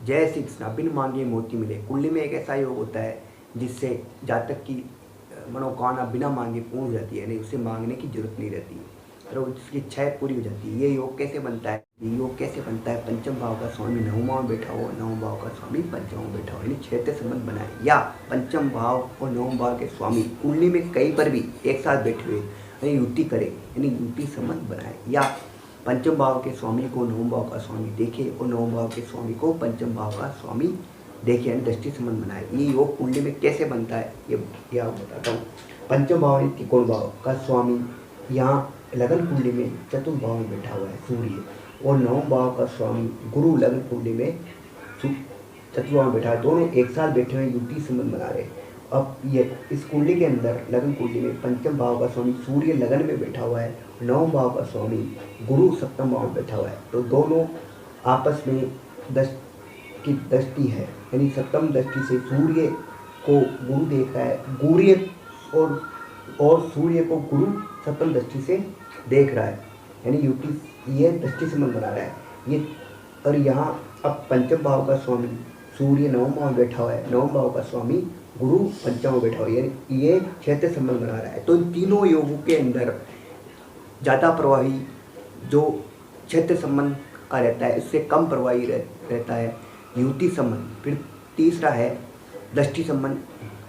जय श्री कृष्णा। बिन मांगे मोती मिले। कुंडली में एक ऐसा योग होता है जिससे जातक की मनोकामना बिना मांगे पूर्ण हो जाती है, नहीं उसे मांगने की जरूरत नहीं रहती और उसकी इच्छाएं पूरी हो जाती है। ये योग कैसे बनता है? ये योग कैसे बनता है? पंचम भाव का स्वामी नवमा में बैठा हो, नवम भाव का स्वामी पंचम में बैठा हो, यानी क्षेत्र संबंध बनाए, या पंचम भाव और नवम भाव के स्वामी कुंडली में कहीं पर भी एक साथ बैठे हुए यानी युति करे, यानी युति संबंध बनाए, या पंचम भाव के स्वामी को नवम भाव का स्वामी देखे और नवम भाव के स्वामी को पंचम भाव का स्वामी देखे, यानी दृष्टि संबंध बनाए। ये योग कुंडली में कैसे बनता है ये आपको बताता हूँ। पंचम भाव यानी त्रिकोण भाव का स्वामी यहाँ लगन कुंडली में चतुर्थ भाव में बैठा हुआ है सूर्य, और नवम भाव का स्वामी गुरु लगन कुंडली में चतुर्थ भाव में बैठा है। दोनों एक साथ बैठे हुए युति संबंध बना रहे। अब ये इस कुंडली के अंदर लगन कुंडली में पंचम भाव का स्वामी सूर्य लगन में बैठा हुआ है, नवम भाव का स्वामी गुरु सप्तम भाव में बैठा हुआ है, तो दोनों आपस में दृष्टि है, यानी सप्तम दृष्टि से सूर्य को गुरु देख रहा है, गुरु और सूर्य को गुरु सप्तम दृष्टि से देख रहा है, यानी युति ये दृष्टि संबंध बना रहा है ये। और यहाँ अब पंचम भाव का स्वामी सूर्य नवम भाव में बैठा हुआ है, नवम भाव का स्वामी गुरु पंचम में बैठा हुआ है, यानी ये क्षेत्र संबंध बना रहा है। तो इन तीनों योगों के अंदर ज़्यादा प्रभावी जो क्षेत्र संबंध का रहता है, इससे कम प्रभावी रहता है युति संबंध। फिर तीसरा है दृष्टि संबंध,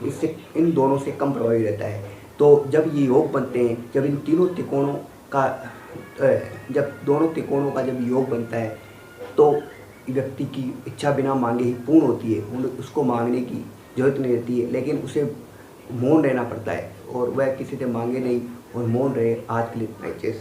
इससे इन दोनों से कम प्रभावी रहता है। तो जब ये योग बनते हैं, जब इन तीनों त्रिकोणों का जब दोनों त्रिकोणों का जब योग बनता है, तो व्यक्ति की इच्छा बिना मांगे ही पूर्ण होती है, उसको मांगने की जरूरत नहीं रहती है, लेकिन उसे मौन रहना पड़ता है और वह किसी से मांगे नहीं और मौन रहे। आज के लिए इतना ही।